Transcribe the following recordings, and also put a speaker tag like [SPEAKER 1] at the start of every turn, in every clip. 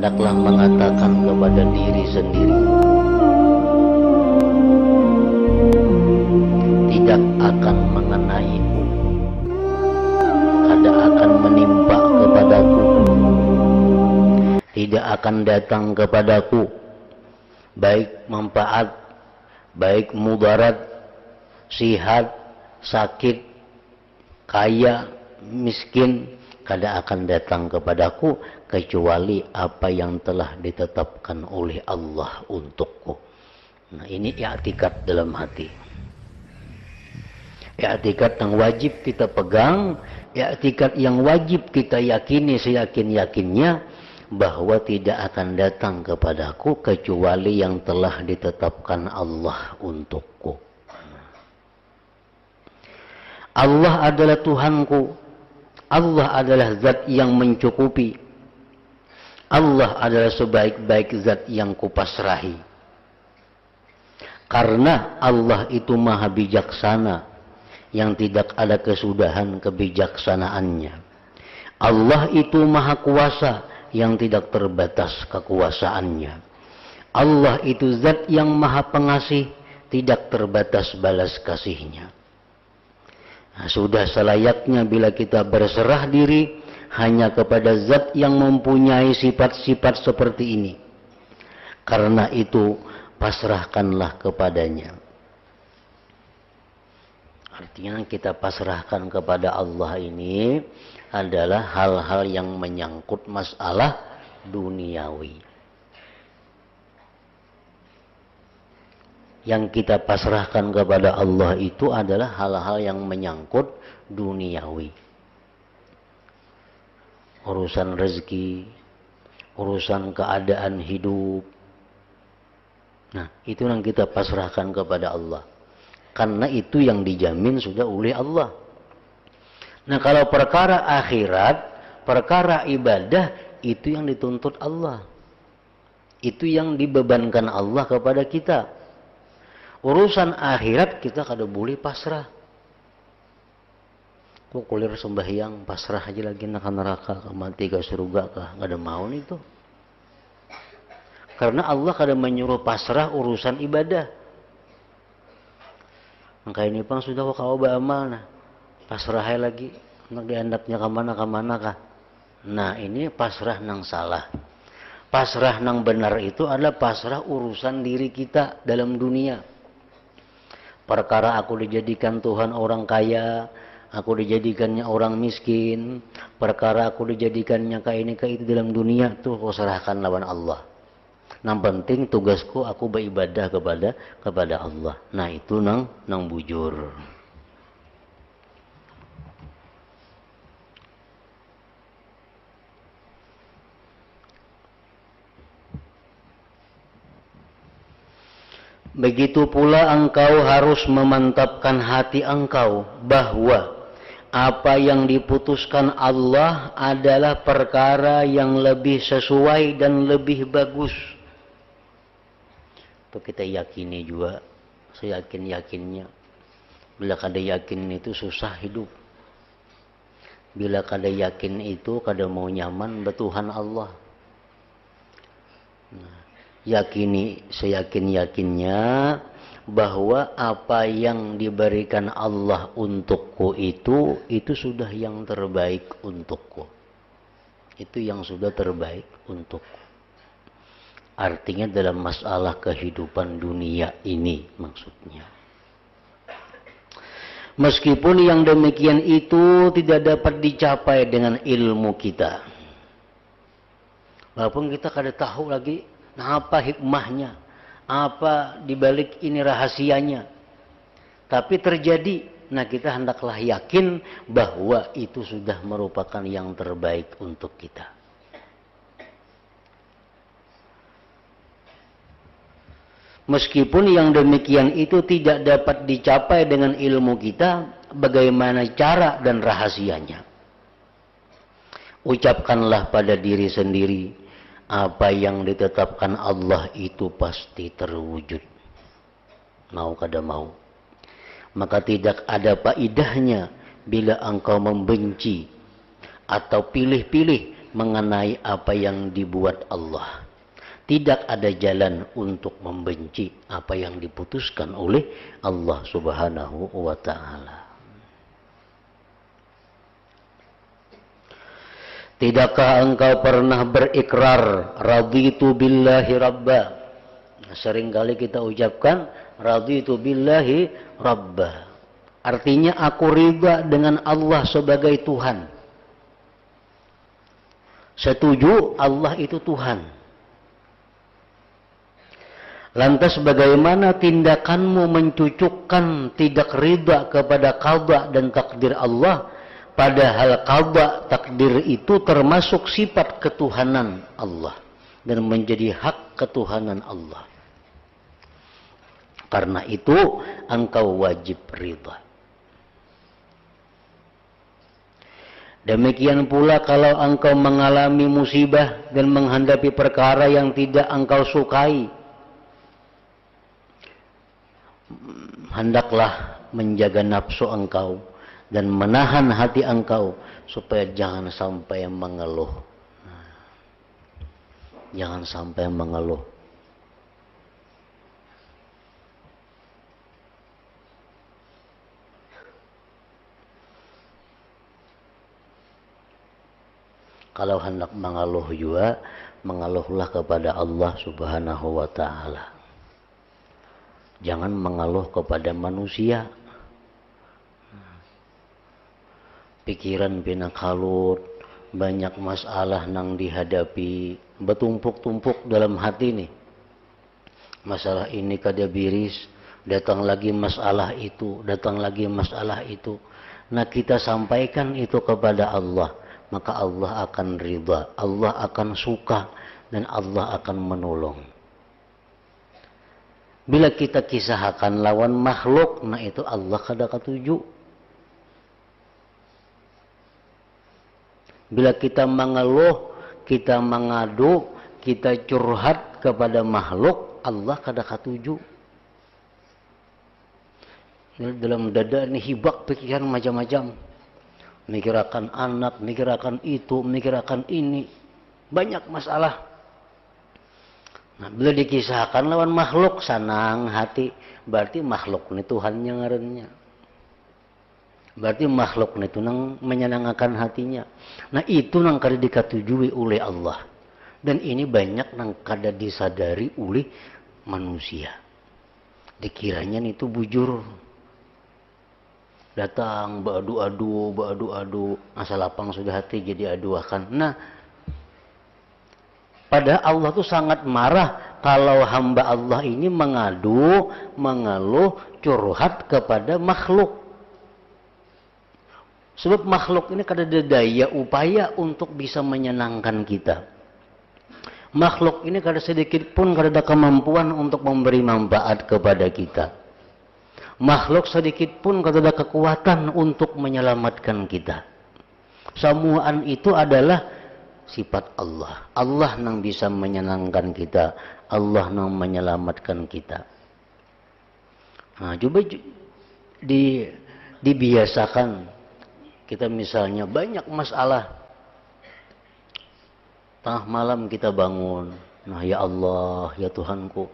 [SPEAKER 1] hendaklah mengatakan kepada diri sendiri, tidak akan mengenaiku, tidak akan menimpa kepadaku, tidak akan datang kepadaku, baik manfaat, baik mudarat, sihat, sakit, kaya, miskin, kada akan datang kepadaku kecuali apa yang telah ditetapkan oleh Allah untukku. Nah, ini i'tikad dalam hati. I'tikad yang wajib kita pegang, i'tikad yang wajib kita yakini seyakin-yakinnya bahwa tidak akan datang kepadaku kecuali yang telah ditetapkan Allah untukku. Allah adalah Tuhanku. Allah adalah zat yang mencukupi. Allah adalah sebaik-baik zat yang kupasrahi. Karena Allah itu maha bijaksana, yang tidak ada kesudahan kebijaksanaannya. Allah itu maha kuasa, yang tidak terbatas kekuasaannya. Allah itu zat yang maha pengasih, tidak terbatas balas kasihnya. Nah, sudah selayaknya bila kita berserah diri hanya kepada zat yang mempunyai sifat-sifat seperti ini. Karena itu pasrahkanlah kepadanya. Artinya kita pasrahkan kepada Allah ini adalah hal-hal yang menyangkut masalah duniawi. Yang kita pasrahkan kepada Allah itu adalah hal-hal yang menyangkut duniawi. Urusan rezeki, urusan keadaan hidup. Nah, itu yang kita pasrahkan kepada Allah. Karena itu yang dijamin sudah oleh Allah. Nah, kalau perkara akhirat, perkara ibadah, itu yang dituntut Allah. Itu yang dibebankan Allah kepada kita. Urusan akhirat kita kada boleh pasrah. Kok kulir sembahyang pasrah aja lagi nak neraka, mati ke surga kah? Kada mau nih tuh. Karena Allah kada menyuruh pasrah urusan ibadah. Maka ini pang sudah kau beramal nah. Pasrah lagi nak diandapnya ke mana kah? Nah, ini pasrah nang salah. Pasrah nang benar itu adalah pasrah urusan diri kita dalam dunia. Perkara aku dijadikan Tuhan orang kaya, aku dijadikannya orang miskin, perkara aku dijadikannya kayak ini kayak itu dalam dunia, tuh kau serahkan lawan Allah. Yang penting tugasku aku beribadah kepada Allah. Nah, itu nang bujur. Begitu pula engkau harus memantapkan hati engkau bahwa apa yang diputuskan Allah adalah perkara yang lebih sesuai dan lebih bagus. Itu kita yakini juga, seyakin-yakinnya. Bila kada yakin itu susah hidup. Bila kada yakin itu kada mau nyaman betuhan Allah. Nah, yakini seyakin-yakinnya bahwa apa yang diberikan Allah untukku itu sudah yang terbaik untukku. Itu yang sudah terbaik untukku. Artinya dalam masalah kehidupan dunia ini maksudnya. Meskipun yang demikian itu tidak dapat dicapai dengan ilmu kita. Walaupun kita kada tahu lagi nah, apa hikmahnya? Apa dibalik ini rahasianya? Tapi terjadi. Nah, kita hendaklah yakin bahwa itu sudah merupakan yang terbaik untuk kita. Meskipun yang demikian itu tidak dapat dicapai dengan ilmu kita, bagaimana cara dan rahasianya? Ucapkanlah pada diri sendiri, apa yang ditetapkan Allah itu pasti terwujud. Mau kada mau. Maka tidak ada faedahnya bila engkau membenci atau pilih-pilih mengenai apa yang dibuat Allah. Tidak ada jalan untuk membenci apa yang diputuskan oleh Allah Subhanahu wa ta'ala. Tidakkah engkau pernah berikrar raditu billahi rabba? Seringkali kita ucapkan raditu billahi rabba. Artinya aku ridha dengan Allah sebagai Tuhan. Setuju Allah itu Tuhan. Lantas bagaimana tindakanmu mencucukkan tidak ridha kepada qada dan takdir Allah, padahal qada takdir itu termasuk sifat ketuhanan Allah dan menjadi hak ketuhanan Allah. Karena itu engkau wajib ridha. Demikian pula kalau engkau mengalami musibah dan menghadapi perkara yang tidak engkau sukai, hendaklah menjaga nafsu engkau dan menahan hati engkau supaya jangan sampai mengeluh. Jangan sampai mengeluh. Kalau hendak mengeluh juga, mengeluhlah kepada Allah Subhanahu wa ta'ala. Jangan mengeluh kepada manusia. Pikiran pina kalut, banyak masalah nang dihadapi, bertumpuk-tumpuk dalam hati nih. Masalah ini kada biris, datang lagi masalah itu, datang lagi masalah itu. Nah kita sampaikan itu kepada Allah, maka Allah akan ridha, Allah akan suka, dan Allah akan menolong. Bila kita kisahkan lawan makhluk, nah itu Allah kada katuju. Bila kita mengeluh, kita mengadu, kita curhat kepada makhluk, Allah kada katuju. Dalam dada ini hibak pikiran macam-macam. Mikirakan anak, mikirakan itu, mikirakan ini. Banyak masalah. Nah, bila dikisahkan lawan makhluk, senang hati. Berarti makhluk ini Tuhannya ngarannya. Berarti makhluk itu nang menyenangkan hatinya. Nah itu nang kada dikatujui oleh Allah. Dan ini banyak nang kada disadari oleh manusia. Dikiranya itu bujur. Datang beradu-adu, asal lapang sudah hati jadi aduakan. Nah, padahal Allah tuh sangat marah kalau hamba Allah ini mengadu, mengeluh, curhat kepada makhluk. Sebab makhluk ini kada ada daya upaya untuk bisa menyenangkan kita. Makhluk ini kada sedikit pun kada ada kemampuan untuk memberi manfaat kepada kita. Makhluk sedikit pun kada ada kekuatan untuk menyelamatkan kita. Semuaan itu adalah sifat Allah. Allah yang bisa menyenangkan kita. Allah yang menyelamatkan kita. Nah, coba dibiasakan. Kita misalnya banyak masalah. Tengah malam kita bangun. Nah ya Allah, ya Tuhanku.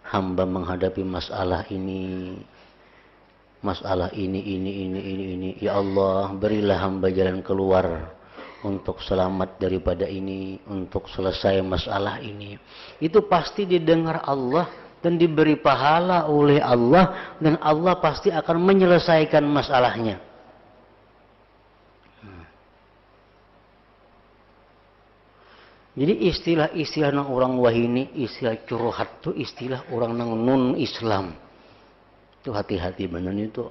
[SPEAKER 1] Hamba menghadapi masalah ini. Masalah ini. Ya Allah, berilah hamba jalan keluar. Untuk selamat daripada ini. Untuk selesai masalah ini. Itu pasti didengar Allah. Dan diberi pahala oleh Allah. Dan Allah pasti akan menyelesaikan masalahnya. Jadi istilah-istilah nang orang wahini, istilah curhat itu istilah orang nang non-Islam. Itu hati-hati benar itu.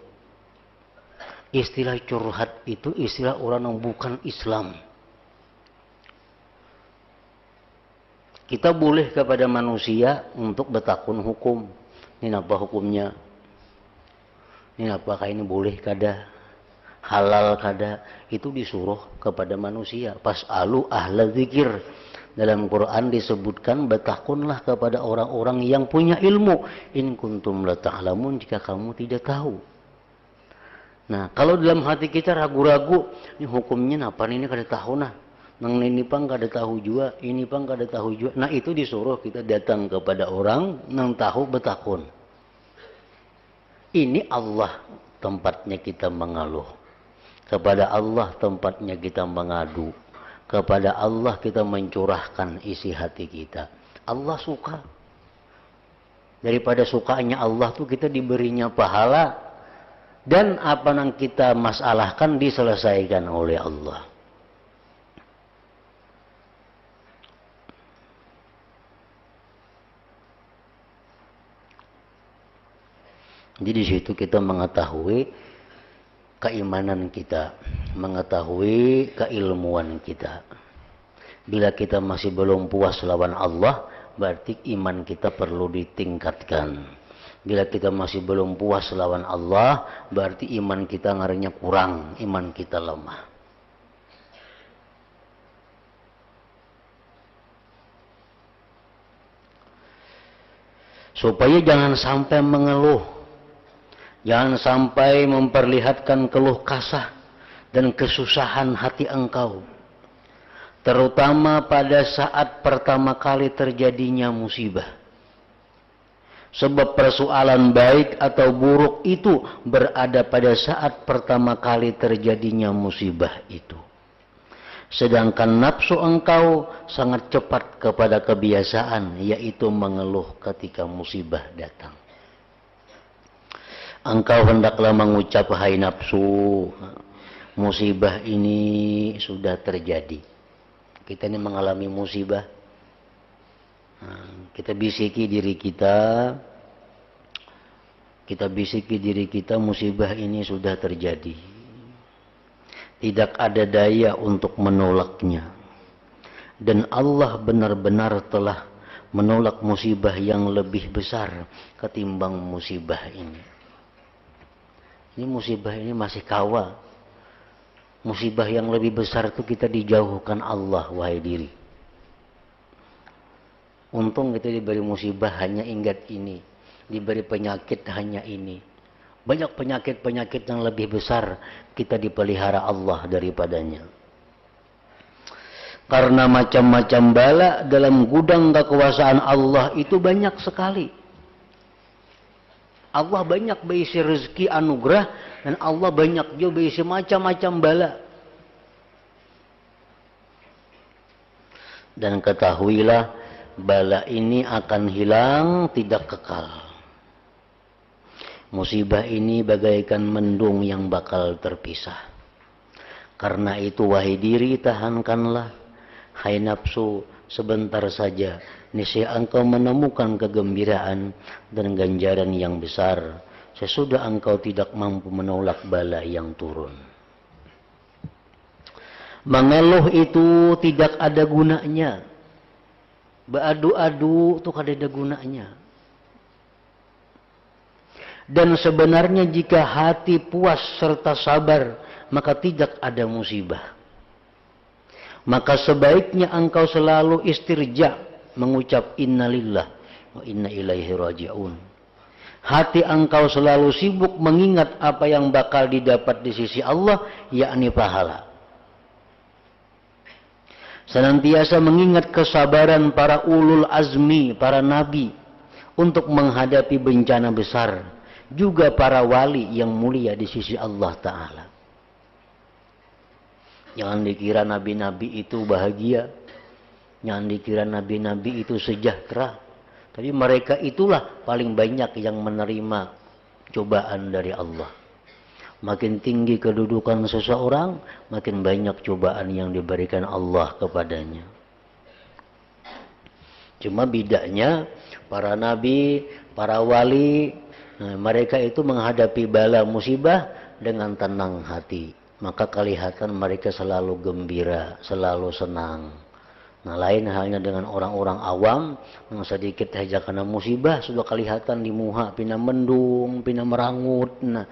[SPEAKER 1] Istilah curhat itu istilah orang nang bukan Islam. Kita boleh kepada manusia untuk bertakun hukum. Ini apa hukumnya? Ini apakah ini boleh kada? Halal kada? Itu disuruh kepada manusia. Pas'alu ahla dzikir. Dalam Quran disebutkan bertakunlah kepada orang-orang yang punya ilmu. In kuntum la ta'lamun, jika kamu tidak tahu. Nah, kalau dalam hati kita ragu-ragu, ini hukumnya apa ini kada tahu nah. Nang ini pang kada tahu juga, ini pang kada tahu juga. Nah itu disuruh kita datang kepada orang nang tahu betakun. Ini Allah tempatnya kita mengeluh. Kepada Allah tempatnya kita mengadu. Kepada Allah kita mencurahkan isi hati kita. Allah suka. Daripada sukanya Allah tuh kita diberinya pahala. Dan apa yang kita masalahkan diselesaikan oleh Allah. Jadi di situ kita mengetahui keimanan kita, mengetahui keilmuan kita. Bila kita masih belum puas lawan Allah, berarti iman kita perlu ditingkatkan. Bila kita masih belum puas lawan Allah, berarti iman kita ngarinya kurang, iman kita lemah. Supaya jangan sampai mengeluh. Jangan sampai memperlihatkan keluh kasah dan kesusahan hati engkau. Terutama pada saat pertama kali terjadinya musibah. Sebab persoalan baik atau buruk itu berada pada saat pertama kali terjadinya musibah itu. Sedangkan nafsu engkau sangat cepat kepada kebiasaan, yaitu mengeluh ketika musibah datang. Engkau hendaklah mengucap, hai nafsu, musibah ini sudah terjadi. Kita ini mengalami musibah. Kita bisiki diri kita, musibah ini sudah terjadi. Tidak ada daya untuk menolaknya. Dan Allah benar-benar telah menolak musibah yang lebih besar ketimbang musibah ini. Ini musibah ini masih kawa. Musibah yang lebih besar itu kita dijauhkan Allah, wahai diri. Untung kita diberi musibah hanya ingat ini. Diberi penyakit hanya ini. Banyak penyakit-penyakit yang lebih besar kita dipelihara Allah daripadanya. Karena macam-macam bala dalam gudang kekuasaan Allah itu banyak sekali. Allah banyak berisi rezeki anugerah dan Allah banyak juga berisi macam-macam bala. Dan ketahuilah bala ini akan hilang, tidak kekal. Musibah ini bagaikan mendung yang bakal terpisah. Karena itu wahai diri tahankanlah, hai nafsu sebentar saja. Niscaya engkau menemukan kegembiraan dan ganjaran yang besar sesudah engkau tidak mampu menolak bala yang turun. Mengeluh itu tidak ada gunanya. Beradu-adu itu tidak ada gunanya. Dan sebenarnya jika hati puas serta sabar, maka tidak ada musibah. Maka sebaiknya engkau selalu istirja, mengucap innalillah wa inna ilaihi raji'un. Hati engkau selalu sibuk mengingat apa yang bakal didapat di sisi Allah, yakni pahala. Senantiasa mengingat kesabaran para ulul azmi, para nabi, untuk menghadapi bencana besar. Juga para wali yang mulia di sisi Allah Ta'ala. Jangan dikira nabi-nabi itu bahagia. Jangan dikira nabi-nabi itu sejahtera. Tapi mereka itulah paling banyak yang menerima cobaan dari Allah. Makin tinggi kedudukan seseorang, makin banyak cobaan yang diberikan Allah kepadanya. Cuma bedanya para nabi, para wali, mereka itu menghadapi bala musibah dengan tenang hati. Maka kelihatan mereka selalu gembira, selalu senang. Nah, lain halnya dengan orang-orang awam yang sedikit saja kena musibah sudah kelihatan di muka pina mendung, pina merangut. Nah,